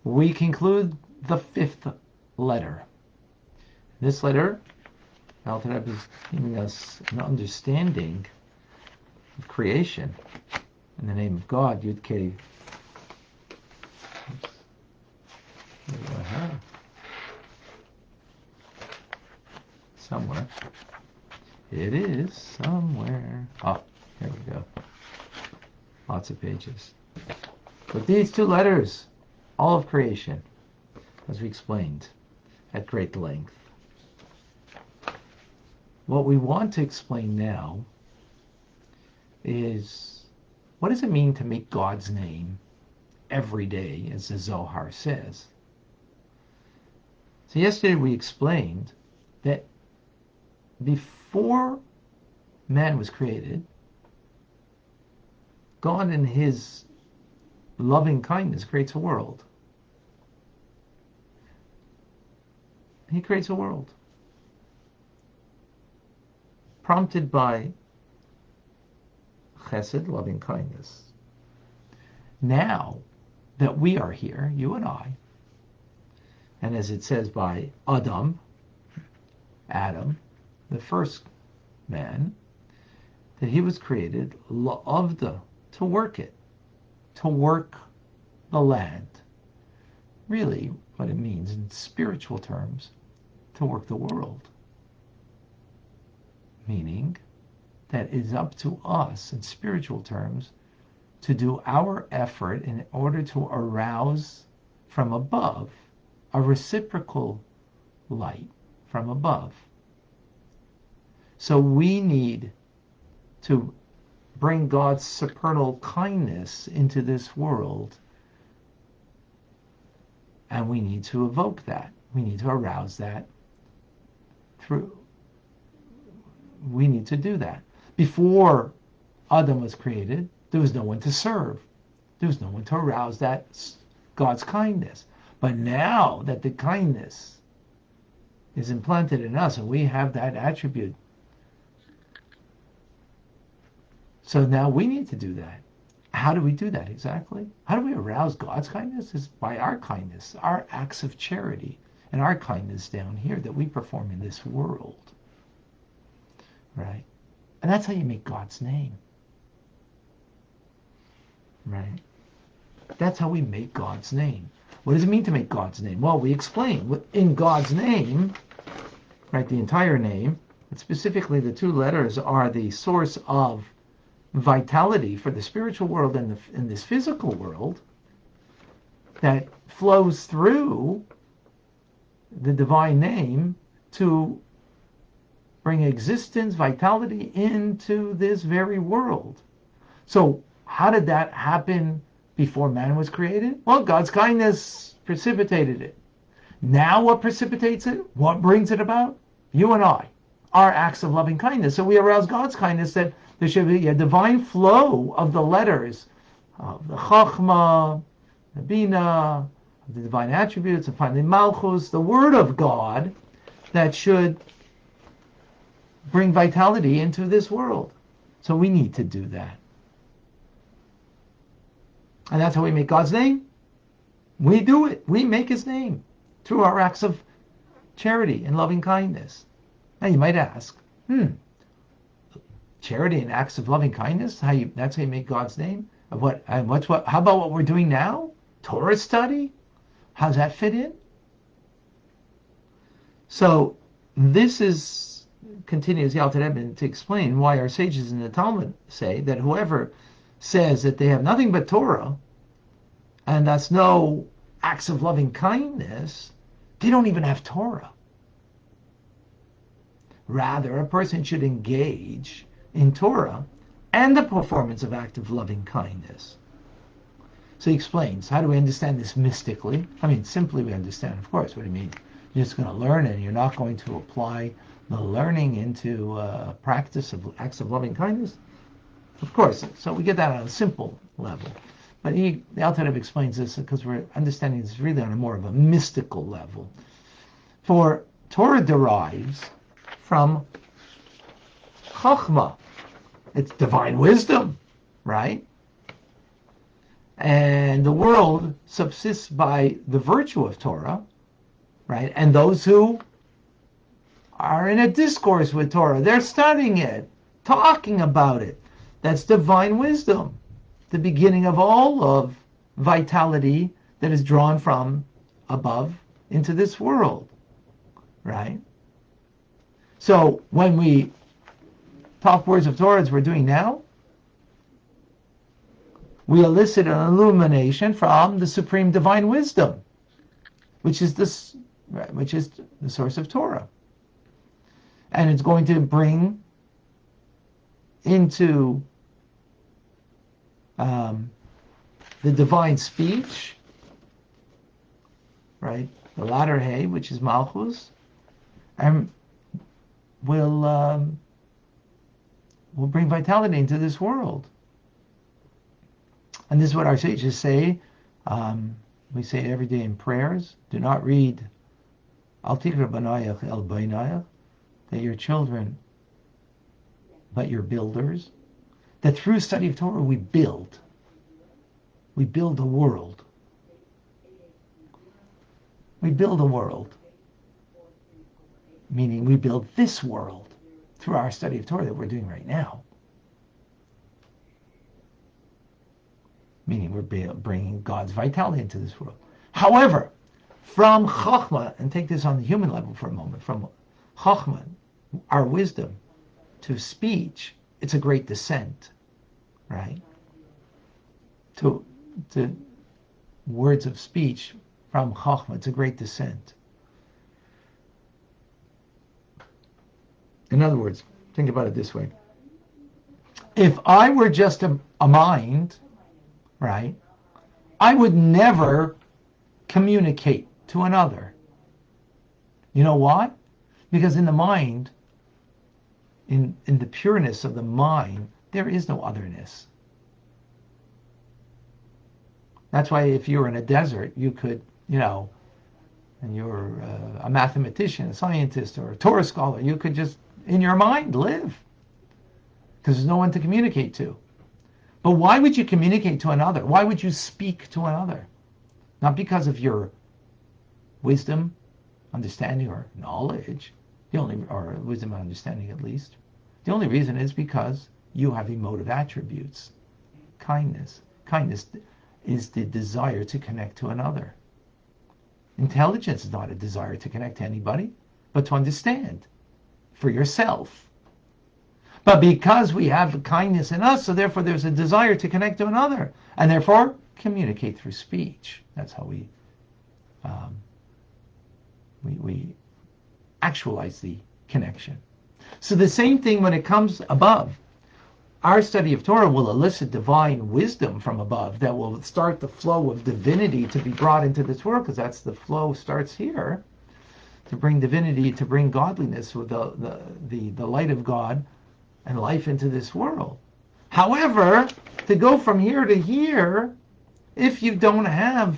we conclude the fifth letter. This letter, Alter Rebbe is giving us an understanding of creation in the name of God, Yud Kei. Somewhere. It is somewhere. Oh, there we go. Lots of pages. But these two letters, all of creation, as we explained at great length. What we want to explain now is, what does it mean to make God's name every day, as the Zohar says? So yesterday we explained that before man was created, God in his loving kindness creates a world. He creates a world prompted by chesed, loving kindness. Now that we are here, you and I, and as it says by Adam, the first man, that he was created to work it, to work the land. Really, what it means in spiritual terms, to work the world. Meaning that it's up to us in spiritual terms to do our effort in order to arouse from above a reciprocal light from above. So we need to bring God's supernal kindness into this world, and we need to evoke that. We need to arouse that through. We need to do that. Before Adam was created, there was no one to serve. There was no one to arouse that God's kindness. But now that the kindness is implanted in us and we have that attribute, so now we need to do that. How do we do that exactly? How do we arouse God's kindness? Is by our kindness, our acts of charity, and our kindness down here that we perform in this world. Right? And that's how you make God's name. Right? That's how we make God's name. What does it mean to make God's name? Well, we explain. In God's name, right, the entire name, and specifically the two letters are the source of vitality for the spiritual world and in this physical world that flows through the divine name to bring existence, vitality into this very world. So how did that happen before man was created? Well, God's kindness precipitated it. Now what precipitates it? What brings it about? You and I. Our acts of loving kindness. So we arouse God's kindness that there should be a divine flow of the letters of the Chachma, the Bina, the divine attributes, and finally Malchus, the Word of God, that should bring vitality into this world. So we need to do that. And that's how we make God's name. We do it. We make His name through our acts of charity and loving kindness. Now you might ask, charity and acts of loving kindness, that's how you make God's name? How about what we're doing now? Torah study? How does that fit in? So this continues the Alter Rebbe to explain why our sages in the Talmud say that whoever says that they have nothing but Torah, and that's no acts of loving kindness, they don't even have Torah. Rather, a person should engage in Torah and the performance of acts of loving kindness. So he explains, how do we understand this mystically? I mean, simply we understand, of course, what he means. You're just going to learn and you're not going to apply the learning into practice of acts of loving kindness. Of course, so we get that on a simple level. But the Alter Rebbe explains this because we're understanding this really on a more of a mystical level. For Torah derives from Chachma. It's divine wisdom, right? And the world subsists by the virtue of Torah, right? And those who are in a discourse with Torah, they're studying it, talking about it. That's divine wisdom, the beginning of all of vitality that is drawn from above into this world, right? So when we talk words of Torah as we're doing now, we elicit an illumination from the supreme divine wisdom, which is the source of Torah. And it's going to bring into the divine speech, right? The latter hay, which is Malchus, and will bring vitality into this world. And this is what our sages say. We say it every day in prayers. Do not read Al tikra banayach el bainayach, that your children, but your builders. That through study of Torah we build. We build a world. We build a world. Meaning we build this world through our study of Torah that we're doing right now. Meaning we're bringing God's vitality into this world. However, from Chachma, and take this on the human level for a moment, from Chachma, our wisdom, to speech, it's a great descent, right? To words of speech from Chachma, it's a great descent. In other words, think about it this way. If I were just a mind, right, I would never communicate to another. You know why? Because in the mind, in the pureness of the mind, there is no otherness. That's why if you were in a desert, you could, and you're a mathematician, a scientist, or a Torah scholar, you could just, in your mind, live. Because there's no one to communicate to. But why would you communicate to another? Why would you speak to another? Not because of your wisdom, understanding, or knowledge, or wisdom and understanding at least. The only reason is because you have emotive attributes. Kindness. Kindness is the desire to connect to another. Intelligence is not a desire to connect to anybody, but to understand for yourself. But because we have kindness in us, so therefore there's a desire to connect to another, and therefore communicate through speech. That's how we actualize the connection. So the same thing when it comes above. Our study of Torah will elicit divine wisdom from above that will start the flow of divinity to be brought into this world, because that's the flow starts here, to bring divinity, to bring godliness with the light of God and life into this world. However, to go from here to here, if you don't have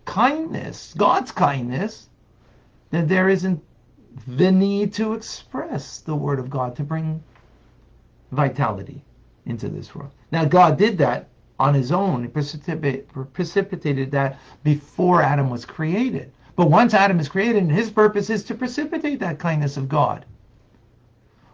kindness, God's kindness, then there isn't the need to express the word of God to bring vitality into this world. Now, God did that on his own. He precipitated that before Adam was created. But once Adam is created, his purpose is to precipitate that kindness of God,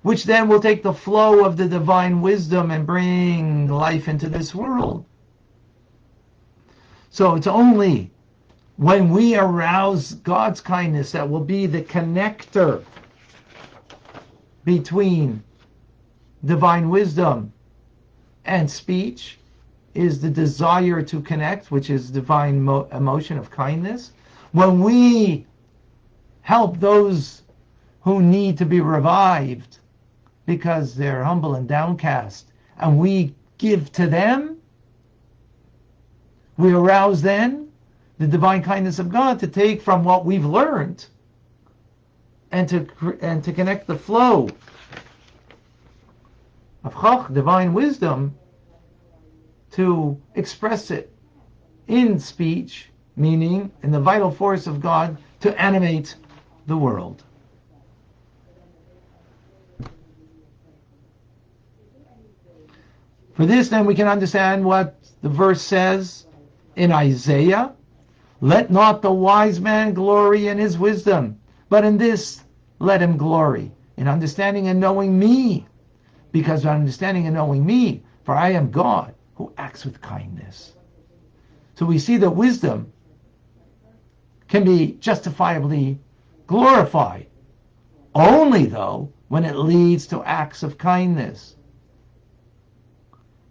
which then will take the flow of the divine wisdom and bring life into this world. So it's only when we arouse God's kindness that will be the connector between divine wisdom and speech, is the desire to connect, which is divine emotion of kindness. When we help those who need to be revived because they're humble and downcast, and we give to them, we arouse then the divine kindness of God to take from what we've learned and to connect the flow of Chach, divine wisdom, to express it in speech, meaning in the vital force of God to animate the world. For this, then, we can understand what the verse says in Isaiah, let not the wise man glory in his wisdom, but in this let him glory, in understanding and knowing me, because understanding and knowing me, for I am God who acts with kindness. So we see that wisdom can be justifiably glorified, only though when it leads to acts of kindness.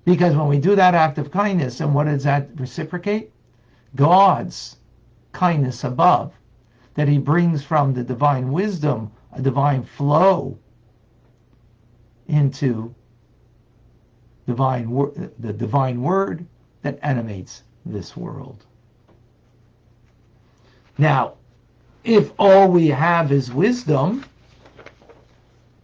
Because when we do that act of kindness, and what does that reciprocate? God's kindness above, that he brings from the divine wisdom, a divine flow into the divine word that animates this world. Now, if all we have is wisdom,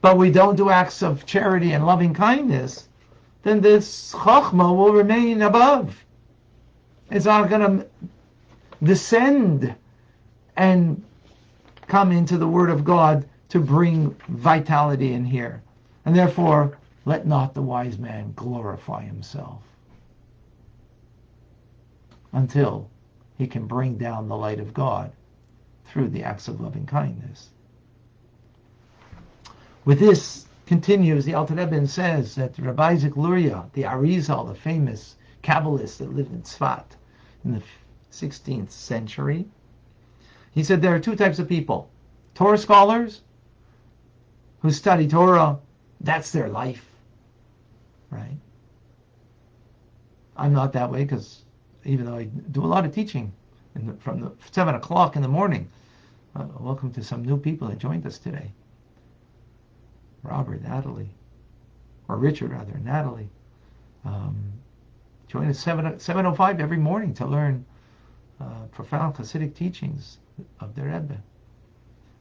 but we don't do acts of charity and loving kindness, then this chachma will remain above. It's not going to descend and come into the Word of God to bring vitality in here. And therefore, let not the wise man glorify himself until he can bring down the light of God through the acts of loving kindness. With this continues, the Alter Rebbe says that Rabbi Luria, the Arizal, the famous Kabbalist that lived in Tzfat in the 16th century, he said there are two types of people. Torah scholars who study Torah, that's their life, right? I'm not that way, because even though I do a lot of teaching from the 7 o'clock in the morning, welcome to some new people that joined us today. Robert, Natalie, or Richard rather, Natalie. Join us 7:05 every morning to learn profound Hasidic teachings of their Rebbe.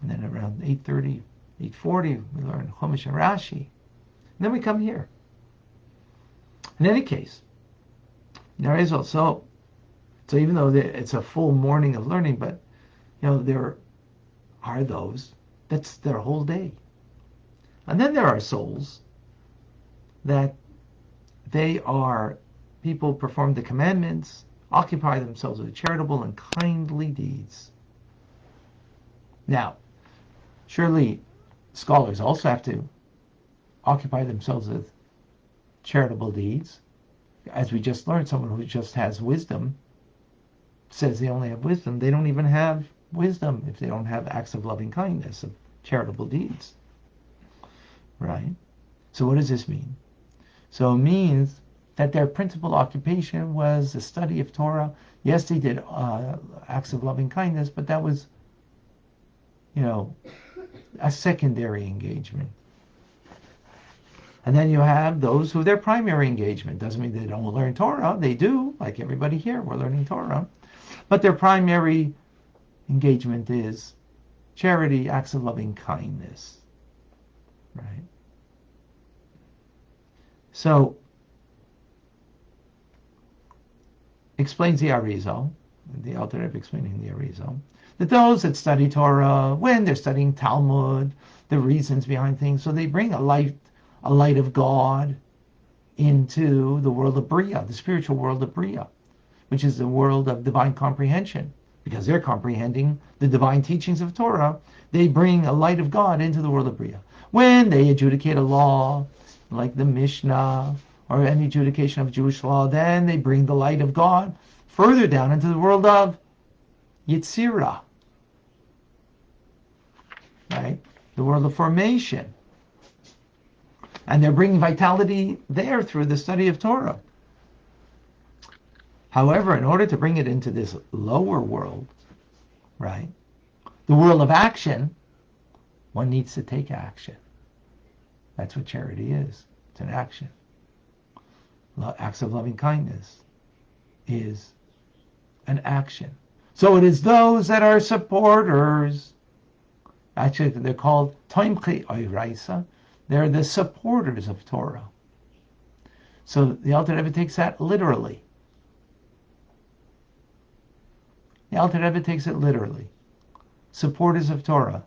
And then around 8:30, 8:40, we learn Chumash and Rashi. And then we come here. In any case, there is also, so even though it's a full morning of learning, but there are those, that's their whole day. And then there are souls that they are people who perform the commandments, occupy themselves with charitable and kindly deeds. Now, surely scholars also have to occupy themselves with charitable deeds. As we just learned, someone who just has wisdom says they only have wisdom. They don't even have wisdom if they don't have acts of loving kindness, of charitable deeds. Right? So what does this mean? So it means that their principal occupation was the study of Torah. Yes, they did acts of loving kindness, but that was, a secondary engagement. And then you have those who their primary engagement. Doesn't mean they don't learn Torah. They do, like everybody here, we're learning Torah. But their primary engagement is charity, acts of loving kindness. Right? So, explains the Arizal, the Alter Rebbe explaining the Arizal, that those that study Torah, when they're studying Talmud, the reasons behind things, so they bring a light of God into the world of Bria, the spiritual world of Bria, which is the world of divine comprehension. Because they're comprehending the divine teachings of Torah, they bring a light of God into the world of Bria. When they adjudicate a law, like the Mishnah, or any adjudication of Jewish law, then they bring the light of God further down into the world of Yetzirah, right? The world of formation. And they're bringing vitality there through the study of Torah. However, in order to bring it into this lower world, right, the world of action, one needs to take action. That's what charity is. It's an action. Acts of loving kindness is an action. So it is those that are supporters. Actually, they're called Toimchi Oiraisa. They're the supporters of Torah. So the Alter Rebbe takes that literally. The Alter Rebbe takes it literally. Supporters of Torah.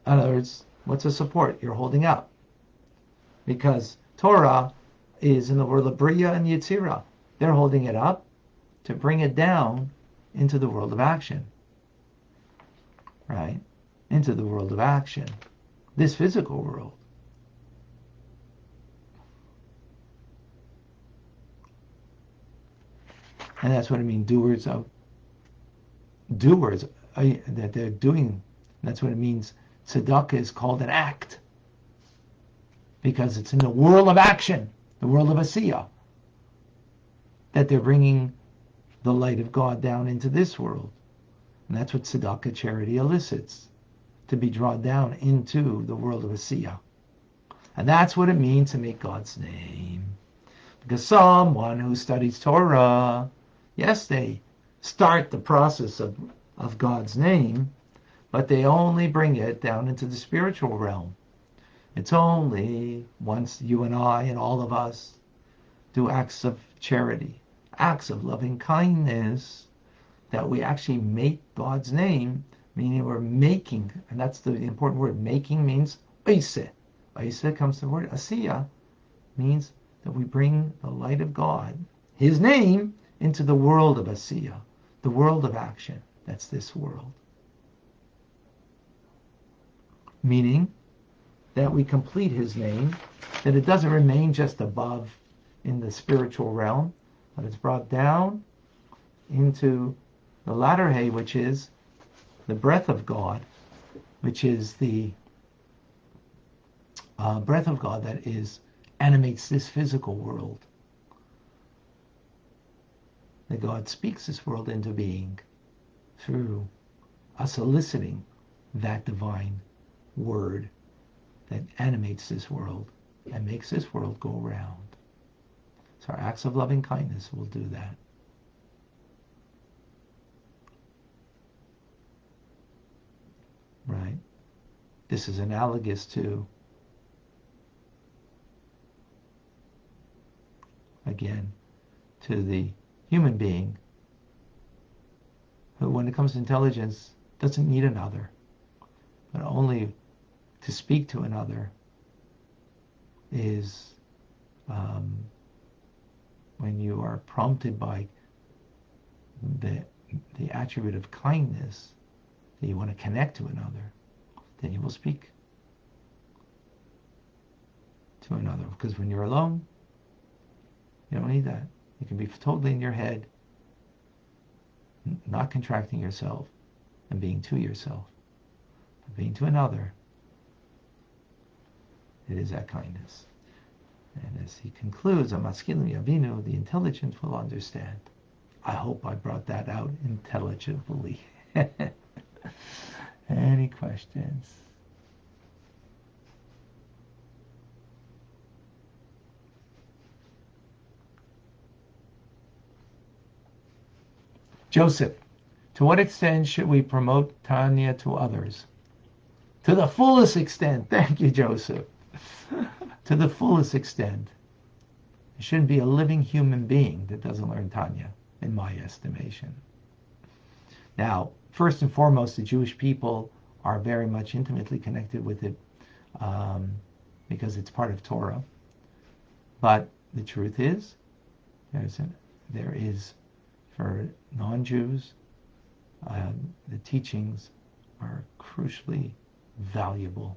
In other words, what's a support? You're holding up. Because Torah is in the world of Bria and Yetzirah. They're holding it up. to bring it down into the world of action. Right? Into the world of action. This physical world. And that's what I mean, doers, that they're doing. That's what it means. Tzedakah is called an act. Because it's in the world of action, the world of Asiyah, that they're bringing the light of God down into this world. And that's what tzedakah, charity, elicits, to be drawn down into the world of Asiyah. And that's what it means to make God's name. Because someone who studies Torah, yes, they start the process of God's name, but they only bring it down into the spiritual realm. It's only once you and I and all of us do acts of charity, acts of loving kindness, that we actually make God's name, meaning we're making, and that's the important word. Making means oiseh. Oiseh comes from the word asiyah, means that we bring the light of God, His name, into the world of asiyah, the world of action. That's this world. Meaning that we complete His name, that it doesn't remain just above in the spiritual realm, but it's brought down into the latter hay, which is the breath of God, which is the breath of God that animates this physical world. That God speaks this world into being through us eliciting that divine word that animates this world and makes this world go round. So our acts of loving kindness will do that. Right? This is analogous to, again, to the human being who, when it comes to intelligence, doesn't need another, but only to speak to another is when you are prompted by the attribute of kindness, that you want to connect to another, then you will speak to another. Because when you're alone, you don't need that. You can be totally in your head, not contracting yourself and being to yourself, but being to another. It is that kindness. And as he concludes, Amaskilim Yavinu, the intelligent will understand. I hope I brought that out intelligibly. Any questions? Joseph, to what extent should we promote Tanya to others? To the fullest extent. Thank you, Joseph. To the fullest extent. There shouldn't be a living human being that doesn't learn Tanya, in my estimation. Now, first and foremost, the Jewish people are very much intimately connected with it because it's part of Torah. But the truth is, there is for non-Jews, the teachings are crucially valuable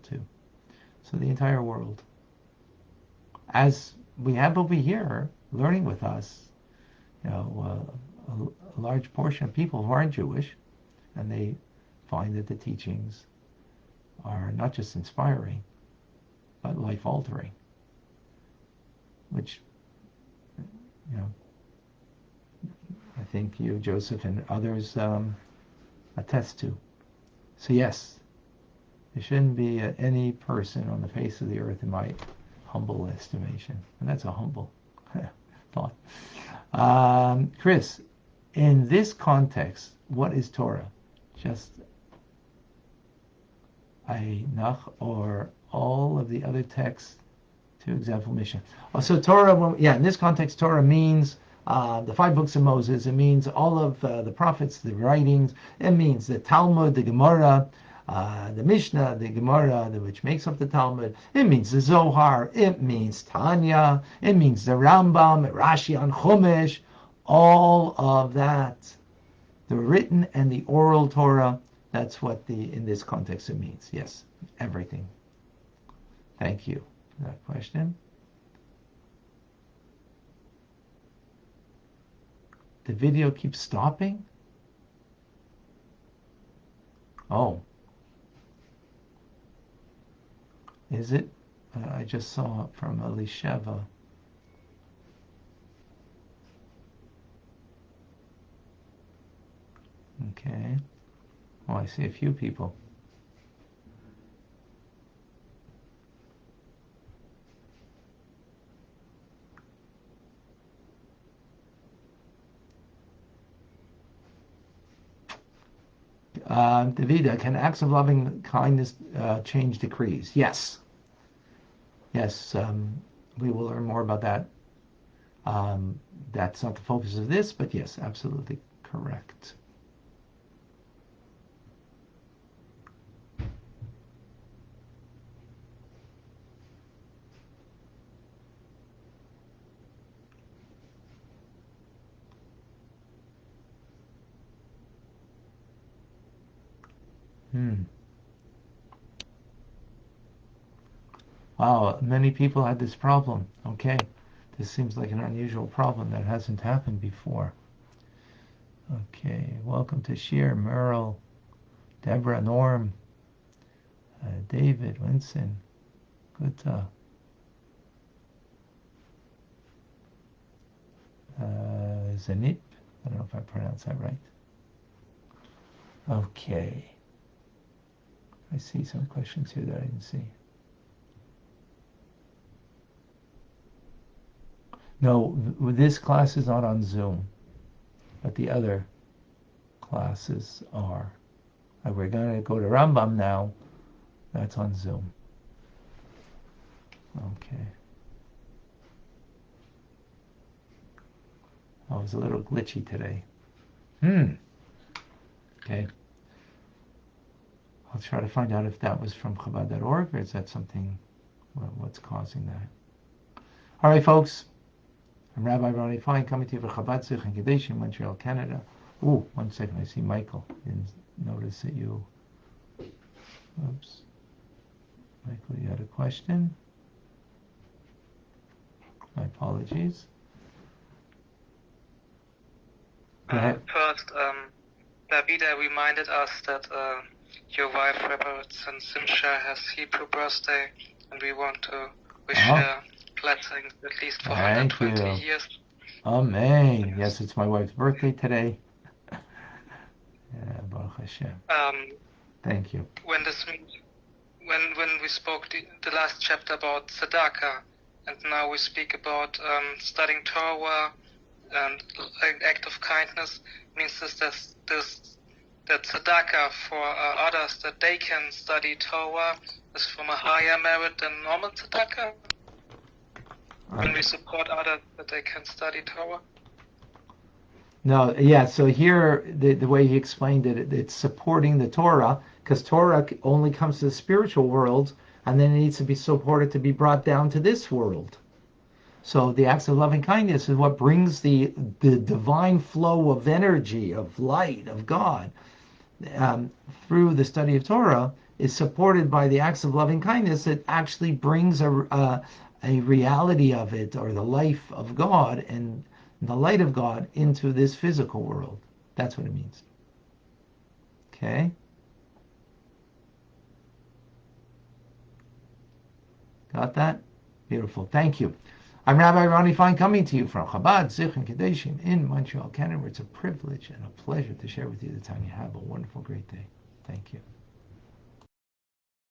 too. So the entire world, as we have over here, learning with us, a large portion of people who aren't Jewish, and they find that the teachings are not just inspiring, but life-altering, which, I think you, Joseph, and others attest to. So yes, there shouldn't be any person on the face of the earth, in my humble estimation, and that's a humble thought. Chris, in this context, what is Torah? Just Einach or all of the other texts to example mission? So Torah, in this context, Torah means the 5 books of Moses. It means all of the prophets, the writings. It means the Talmud, the Gemara, the Mishnah, the Gemara, which makes up the Talmud. It means the Zohar. It means Tanya. It means the Rambam, Rashi on Chumash. All of that, the written and the oral Torah. That's what in this context it means. Yes, everything. Thank you for that question. The video keeps stopping? Oh. Is it? I just saw it from Elisheva. Okay. Oh, I see a few people. Davida, can acts of loving kindness change decrees? Yes. Yes, we will learn more about that. That's not the focus of this, but yes, absolutely correct. Wow, many people had this problem. Okay, this seems like an unusual problem that hasn't happened before. Okay, welcome to Shir, Merle, Deborah, Norm, David, Winston, Gutta, Zanip. I don't know if I pronounced that right. Okay. I see some questions here that I didn't see. No, this class is not on Zoom, but the other classes are. We're going to go to Rambam now. That's on Zoom. Okay. Oh, it was a little glitchy today. Okay. I'll try to find out if that was from Chabad.org or is that something, what's causing that. All right, folks. I'm Rabbi Ronnie Fine coming to you for Chabad Kadesh in Montreal, Canada. Ooh, 1 second. I see Michael. Didn't notice that you... Oops. Michael, you had a question? My apologies. Go ahead. First, Davida reminded us that your wife, Rabbi Simcha, has Hebrew birthday, and we want to wish her blessings at least for 120 years. Amen. Yes, it's my wife's birthday today. Yeah, Baruch Hashem. Thank you. When we spoke the last chapter about tzedakah, and now we speak about studying Torah and an act of kindness, means that tzedakah for others, that they can study Torah, is from a higher merit than normal tzedakah? When we support others that they can study Torah? No, yeah, so here, the way he explained it, it's supporting the Torah, because Torah only comes to the spiritual world, and then it needs to be supported to be brought down to this world. So the acts of loving kindness is what brings the divine flow of energy, of light, of God, through the study of Torah, is supported by the acts of loving kindness that actually brings a reality of it, or the life of God and the light of God into this physical world. That's what it means. Okay? Got that? Beautiful. Thank you. I'm Rabbi Ronnie Fine coming to you from Chabad Kadesh in Montreal, Canada, where it's a privilege and a pleasure to share with you the Tanya. Have a wonderful, great day. Thank you.